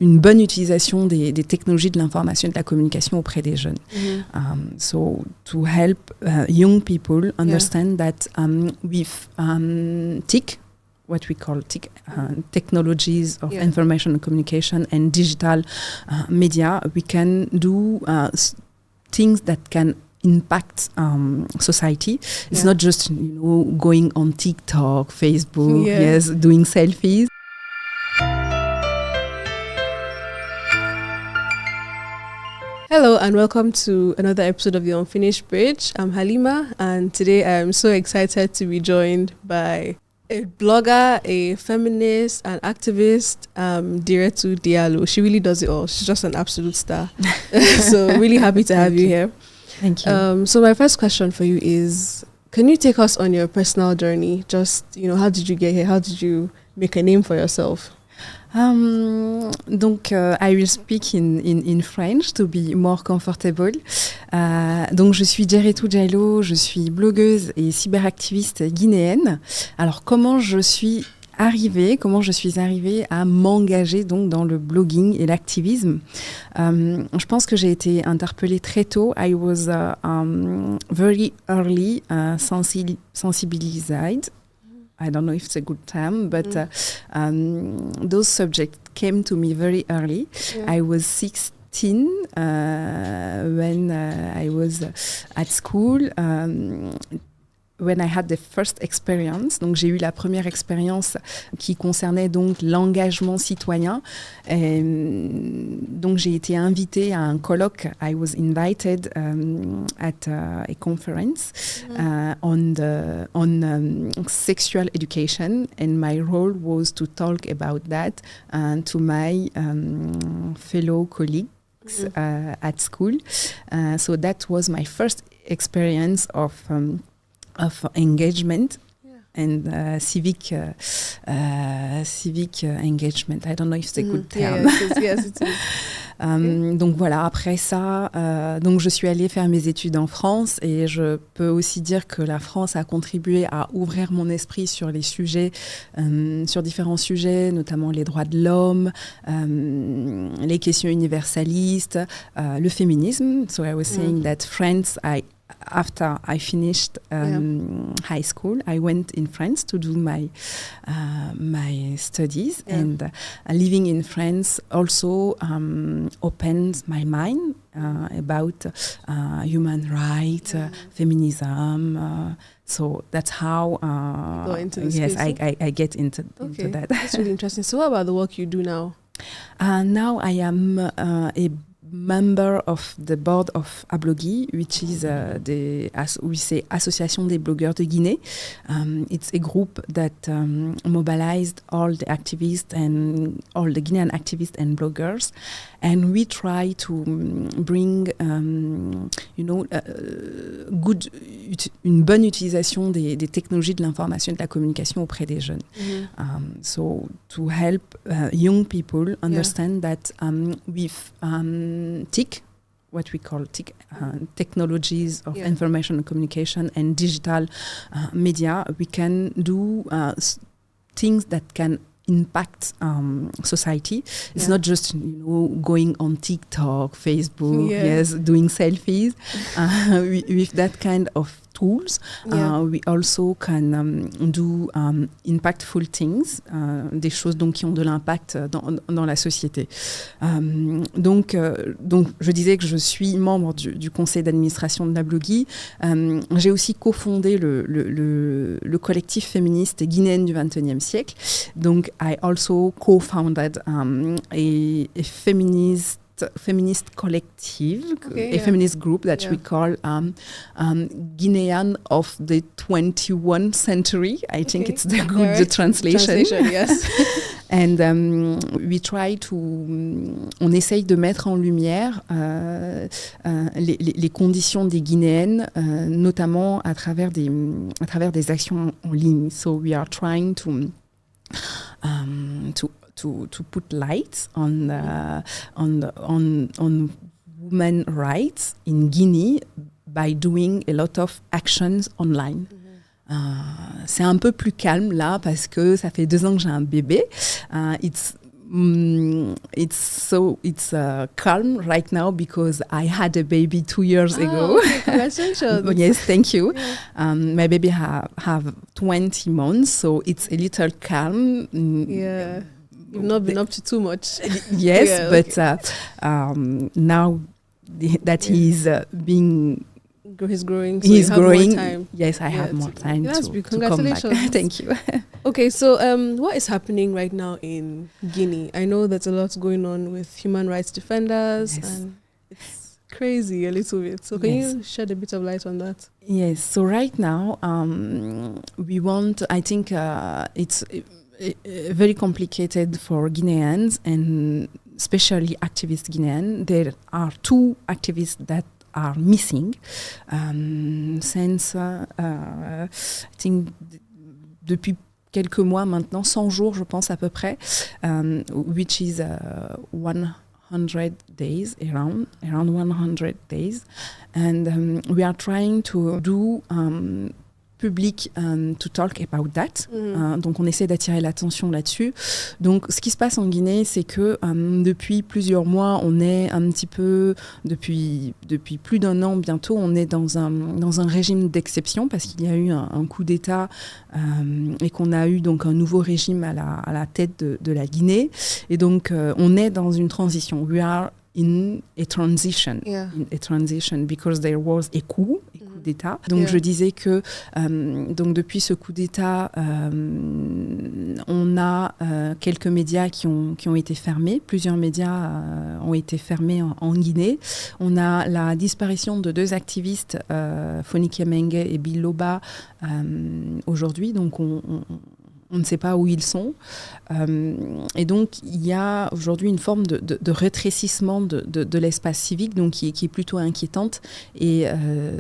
une bonne utilisation des technologies de l'information et de la communication auprès des jeunes. So to help young people understand that with TIC, what we call TIC, technologies of information and communication and digital media, we can do things that can impact society. It's not just going on TikTok, Facebook, doing selfies. Hello and welcome to another episode of The Unfinished Bridge. I'm Halima and today I'm so excited to be joined by a blogger, a feminist, an activist, Dieretou Diallo. She really does it all. She's just an absolute star. So really happy to have you here. Thank you. So my first question for you is, can you take us on your personal journey? Just, how did you get here? How did you make a name for yourself? Donc, I will speak in French to be more comfortable. Donc, je suis Dieretou Diallo, je suis blogueuse et cyberactiviste guinéenne. Alors, comment je suis arrivée à m'engager donc dans le blogging et l'activisme? Je pense que j'ai été interpellée très tôt. I was very early sensibilized. I don't know if it's a good term, but those subjects came to me very early. I was 16 when I was at school. When I had the first experience, donc j'ai eu la première expérience qui concernait donc l'engagement citoyen. Et donc j'ai été invitée à un colloque. I was invited at a conference on sexual education, and my role was to talk about that to my fellow colleagues at school. So that was my first experience of engagement and civic engagement. I don't know if it's a good term. Yes, it is. Donc voilà, après ça, donc je suis allée faire mes études en France et je peux aussi dire que la France a contribué à ouvrir mon esprit sur les sujets, sur différents sujets, notamment les droits de l'homme, les questions universalistes, le féminisme. So I was saying that France, after I finished high school, I went in France to do my studies, and living in France also opened my mind about human rights, feminism. So that's how go into the space. I get into that. That's really interesting. So what about the work you do now? Now I am a member of the board of Ablogui, which is we say Association des blogueurs de Guinée. It's a group that mobilized all the activists and all the Guinean activists and bloggers, and we try to bring une bonne utilisation des technologies de l'information et de la communication auprès des jeunes. So to help young people understand that with TIC, what we call TIC, technologies of information and communication and digital media, we can do things that can impact society. It's not just going on TikTok, Facebook, doing selfies. With that kind of tools, we also can do impactful things, des choses donc qui ont de l'impact dans la société. Donc je disais que je suis membre du conseil d'administration de l'Ablogui. J'ai aussi cofondé le collectif féministe Guinéenne du XXIe siècle. Donc I also co-founded a feminist collective, feminist group that we call Guinean of the 21st century. I think it's the good translation. Yes. And we try to, on essaye de mettre en lumière les conditions des Guinéennes, notamment à travers des actions en ligne. So we are trying to put light on women's rights in Guinea by doing a lot of actions online. C'est un peu plus calme là parce que ça fait 2 ans que j'ai un bébé. It's it's calm right now because I had a baby 2 years ago. Okay, congratulations. Yes, thank you. Yeah. My baby have 20 months, so it's a little calm. Yeah. You've not been up to too much. Yes, Yeah, but okay. now that he's being... He's growing, so he's you have growing. more time. Yes, I have more time yeah, to come back. congratulations. Thank you. Okay, so what is happening right now in Guinea? I know there's a lot going on with human rights defenders, Yes. and it's crazy a little bit. So can you shed a bit of light on that? Yes, so right now we want, I think it's very complicated for Guineans and especially activist Guinean. There are 2 activists that are missing since I think depuis quelques mois maintenant, 100 jours je pense à peu près, which is 100 days, around 100 days, and we are trying to do public to talk about that. Donc on essaie d'attirer l'attention là-dessus. Donc ce qui se passe en Guinée, c'est que depuis plusieurs mois, on est un petit peu, depuis plus d'1 an bientôt, on est dans un régime d'exception parce qu'il y a eu un coup d'État et qu'on a eu donc un nouveau régime à la tête de la Guinée. Et donc on est dans une transition. We are in a transition, because there was a coup d'État. Donc je disais que donc depuis ce coup d'État, on a quelques médias qui ont été fermés. Plusieurs médias ont été fermés en Guinée. On a la disparition de 2 activistes, Fonike Menge et Biloba, aujourd'hui. Donc on ne sait pas où ils sont. Et donc, il y a aujourd'hui une forme de rétrécissement de l'espace civique, donc qui est plutôt inquiétante et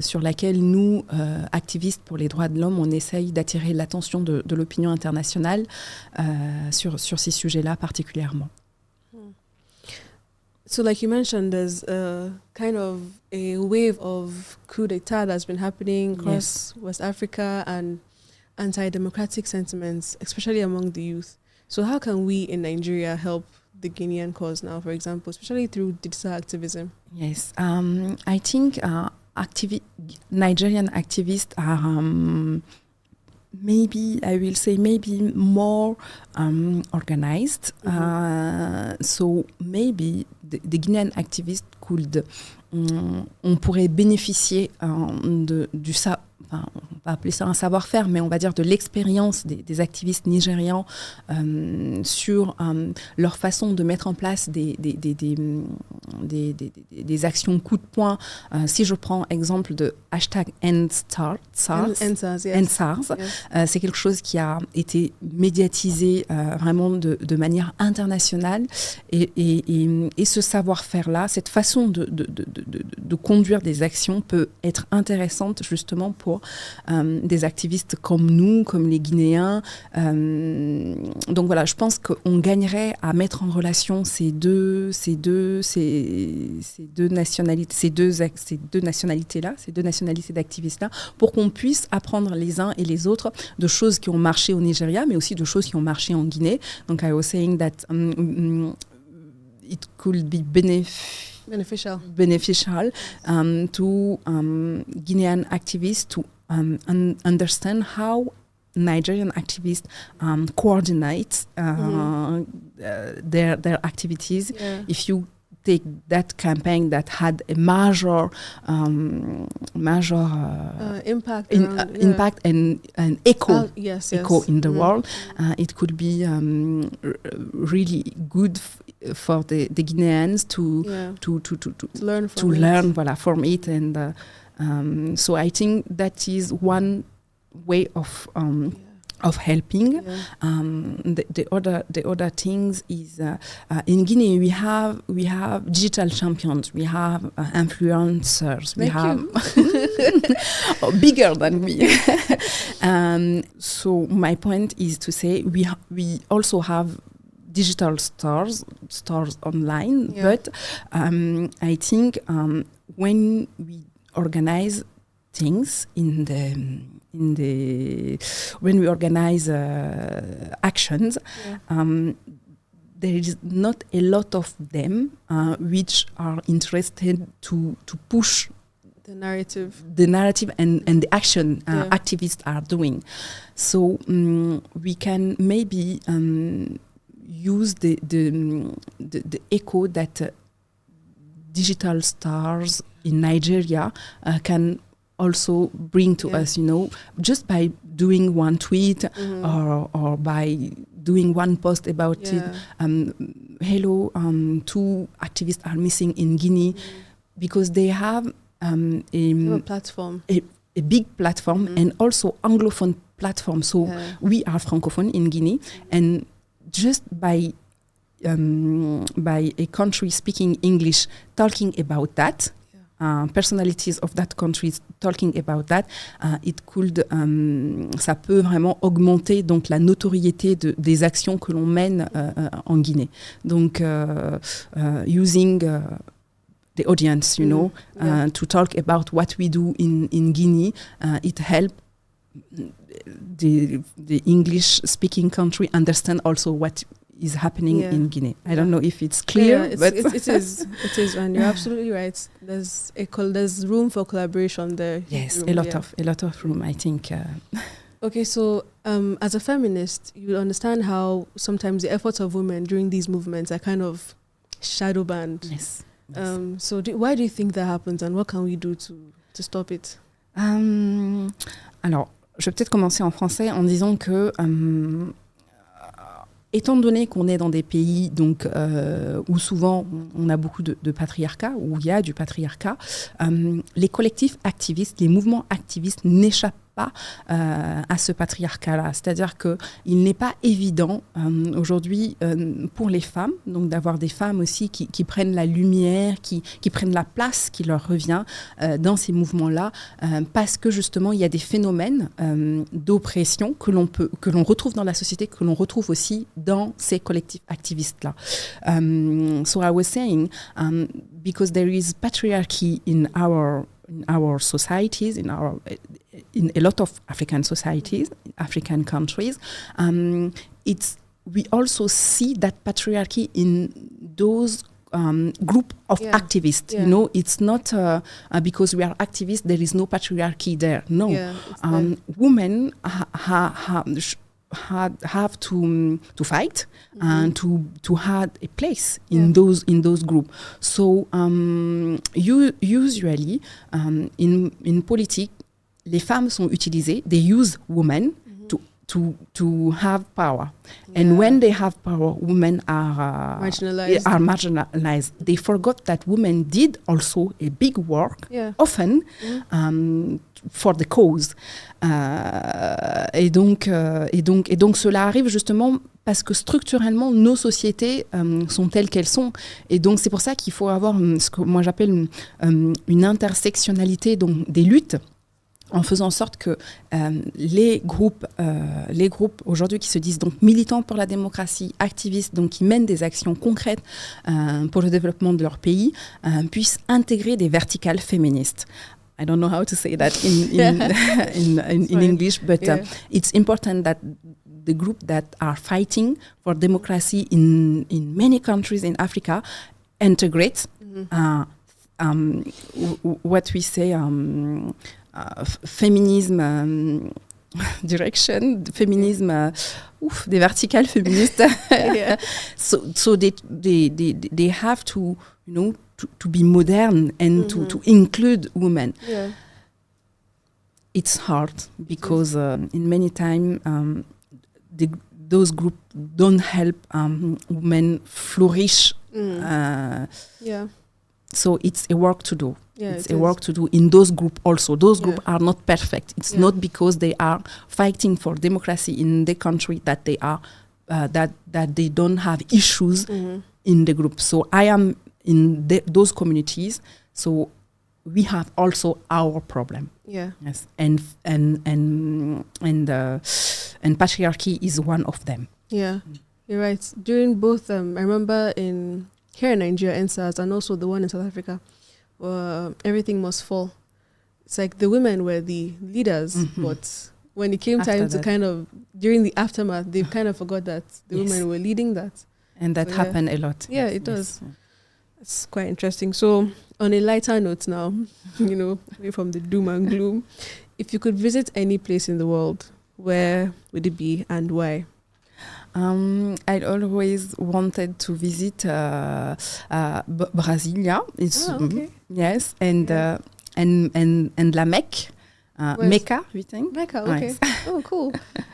sur laquelle nous, activistes pour les droits de l'homme, on essaye d'attirer l'attention de l'opinion internationale sur ces sujets-là particulièrement. So like you mentioned, there's kind of a wave of coup d'etat that's been happening across West Africa and anti-democratic sentiments, especially among the youth. So how can we in Nigeria help the Guinean cause now, for example, especially through digital activism? Yes, I think Nigerian activists are maybe more organized. So maybe the Guinean activists could, on pourrait bénéficier du on va appeler ça un savoir-faire, mais on va dire de l'expérience des activistes nigérians sur leur façon de mettre en place des actions coup de poing. Si je prends exemple de #EndSARS, c'est quelque chose qui a été médiatisé vraiment de manière internationale et ce savoir-faire-là, cette façon de conduire des actions peut être intéressante justement pour des activistes comme nous, comme les Guinéens. Donc voilà, je pense qu'on gagnerait à mettre en relation ces deux nationalités d'activistes-là, pour qu'on puisse apprendre les uns et les autres de choses qui ont marché au Nigeria, mais aussi de choses qui ont marché en Guinée. Donc I was saying that it could be beneficial to Guinean activists to understand how Nigerian activists coordinate their activities. If you take that campaign that had a major impact and echo in the Mm. world, it could be really good for the Guineans to learn from it, and so I think that is one way of helping. The other things is in Guinea we have digital champions, we have influencers, we have bigger than me. So my point is to say we also have digital stores online, but I think when we organize things when we organize actions, there is not a lot of them which are interested to push the narrative and the action activists are doing. So we can maybe use the echo that digital stars in Nigeria can also bring to us, just by doing one tweet or by doing one post about it. Hello, 2 activists are missing in Guinea, because they have a platform, a big platform, and also Anglophone platform. So we are Francophone in Guinea, and just by a country speaking English talking about that, personalities of that country talking about that, ça peut vraiment augmenter donc la notoriété des actions que l'on mène en Guinée. Donc using the audience, to talk about what we do in Guinea, it helps the English speaking country understand also what is happening in Guinea. I don't know if it's clear, but it is, and you're absolutely right. There's room for collaboration there. Yes, a lot of room, I think. Okay, so as a feminist, you understand how sometimes the efforts of women during these movements are kind of shadow banned. Yes. So why do you think that happens, and what can we do to stop it? Alors, je vais peut-être commencer en français en disant que étant donné qu'on est dans des pays donc, où souvent on a beaucoup de patriarcat, où il y a du patriarcat, les collectifs activistes, les mouvements activistes n'échappent pas à ce patriarcat-là. C'est-à-dire qu'il n'est pas évident aujourd'hui pour les femmes, donc d'avoir des femmes aussi qui prennent la lumière, qui prennent la place qui leur revient dans ces mouvements-là, parce que justement il y a des phénomènes d'oppression que l'on retrouve dans la société, que l'on retrouve aussi dans ces collectifs activistes-là. So I was saying, because there is patriarchy in our societies, in a lot of African societies, African countries, we also see that patriarchy in those group of activists. It's not because we are activists there is no patriarchy there. No, women have to fight and to have a place in those groups. So usually in politics, les femmes sont utilisées. They use women to have power, and when they have power, women are marginalized. They forgot that women did also a big work, often for the cause. Et donc cela arrive justement parce que structurellement nos sociétés sont telles qu'elles sont, et donc c'est pour ça qu'il faut avoir ce que moi j'appelle une intersectionnalité donc des luttes, en faisant en sorte que les groupes aujourd'hui qui se disent donc militants pour la démocratie, activistes, donc qui mènent des actions concrètes pour le développement de leur pays, puissent intégrer des verticales féministes. I don't know how to say that in English, but it's important that the group that are fighting for democracy in many countries in Africa integrate what we say feminism direction, feminism, des verticales féministes. So they have to, to be modern and to include women. It's hard because in many time those groups don't help women flourish. So it's a work to do. It's a work to do in those groups also. Those groups are not perfect. It's not because they are fighting for democracy in the country that they are that they don't have issues in the group. So I am in those communities. So we have also our problem. Yes, and patriarchy is one of them. Yeah, you're right. During both, I remember here in Nigeria, NSAS, and also the one in South Africa, everything must fall. It's like the women were the leaders, but when it came time to kind of, during the aftermath, they kind of forgot that the women were leading that. And that happened a lot. Yeah, it does. It's quite interesting. So, on a lighter note now, away from the doom and gloom, if you could visit any place in the world, where would it be and why? I'd always wanted to visit Brasilia. It's yes, and La Mecque, Mecca, we think. Mecca, okay. Nice. Oh, cool.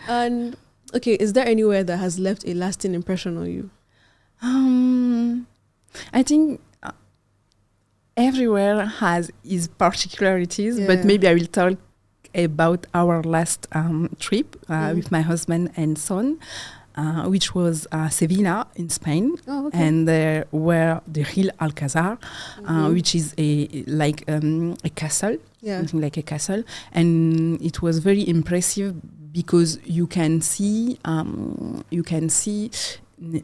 And okay, is there anywhere that has left a lasting impression on you? I think everywhere has its particularities, but maybe I will talk about our last trip with my husband and son, which was Sevilla in Spain, and there were the real Alcazar, which is a castle, something like a castle, and it was very impressive because you can see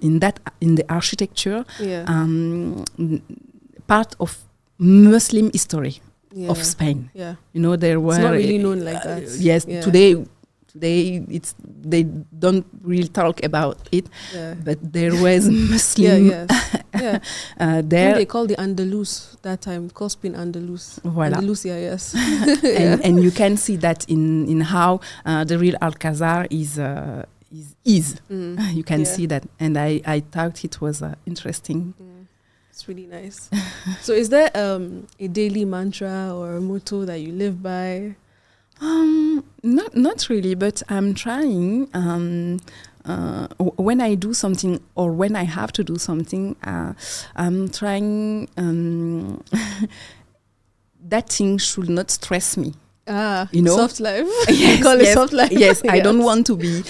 in the architecture part of Muslim history of Spain. Yeah. There were... It's not really known like that. Yes, today they don't really talk about it, but there was Muslim there. They called the Andalus that time, called Spain Andalus. Voilà. Andalusia, yes. and you can see that in how the real Alcazar is. You can see that, and I thought it was interesting. It's really nice. So is there a daily mantra or a motto that you live by? Not really, but I'm trying. When I do something or when I have to do something, I'm trying that thing should not stress me. Soft life. Yes, call it soft life. Yes, I don't want to be.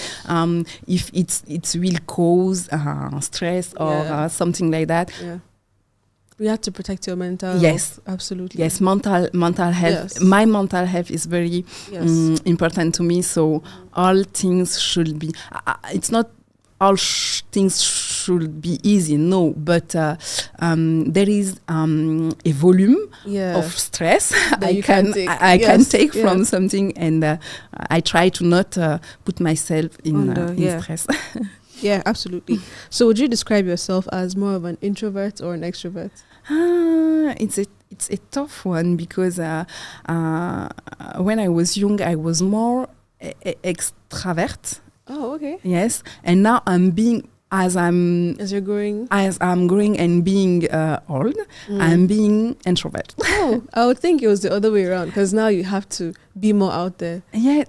If it will cause stress or something like that. Yeah. You have to protect your mental health. Absolutely. Yes, mental health. Yes. My mental health is very important to me. So all things should be. It's not all things should be easy. No, but there is a volume of stress I can take from something, and I try to not put myself in stress. Yeah, absolutely. So would you describe yourself as more of an introvert or an extrovert? It's a tough one because when I was young, I was more extravert. Oh, okay. Yes, and now I'm being as I'm growing and being old, I'm being introvert. Oh, I would think it was the other way around because now you have to be more out there. Yeah,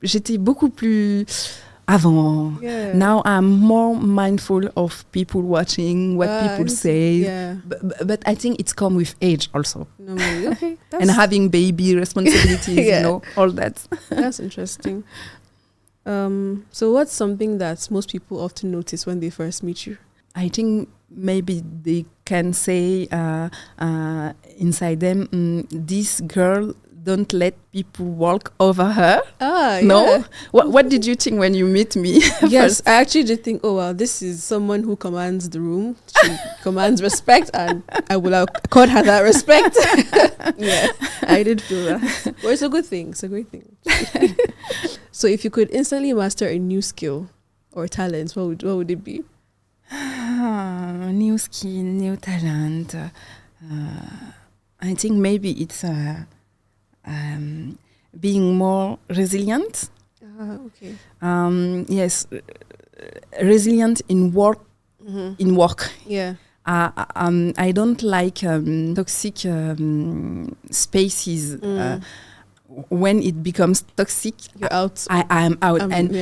j'étais beaucoup plus avant. Yeah. Now I'm more mindful of people watching, what people say. Yeah. But I think it's come with age also. No, okay. And having baby responsibilities, all that. That's interesting. So what's something that most people often notice when they first meet you? I think maybe they can say inside them, this girl don't let people walk over her. No? What did you think when you meet me? Yes, I actually did think, oh, wow, this is someone who commands the room. She commands respect, and I will accord her that respect. Yeah, I did feel that. Well, it's a good thing. It's a great thing. So if you could instantly master a new skill or talent, what would it be? New skill, new talent. I think maybe it's... being more resilient. Okay. Yes, resilient in work. In work. Yeah. I don't like toxic spaces. When it becomes toxic, you're out. I am out, and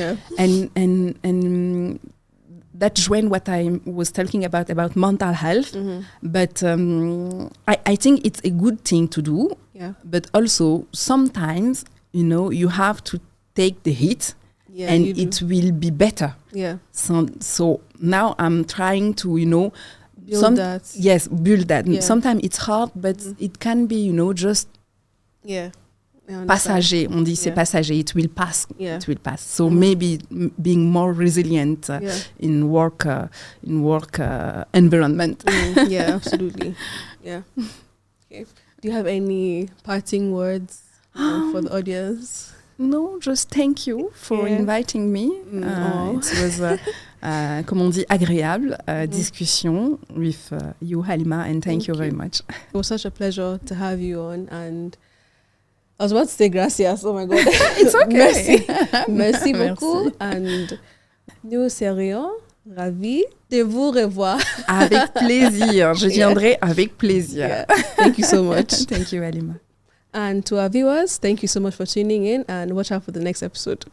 that joins what I was talking about mental health. But I think it's a good thing to do. Yeah. But also sometimes, you have to take the hit, and it will be better. Yeah. So now I'm trying to, build that. Yes, build that. Yeah. Sometimes it's hard, but it can be, just. Yeah. Passager, on dit c'est passager, it will pass. It will pass. So maybe being more resilient in work environment. Yeah, absolutely. Yeah. Okay. Do you have any parting words for the audience? No, just thank you for inviting me. It was comme on dit, agréable discussion with you, Halima, and thank you very much. It was such a pleasure to have you on, and I was about to say gracias. Oh my God. It's okay. Merci beaucoup. And nous serions ravis de vous revoir. Avec plaisir. Je viendrai avec plaisir. Yeah. Thank you so much. Thank you, Halima. And to our viewers, thank you so much for tuning in, and watch out for the next episode.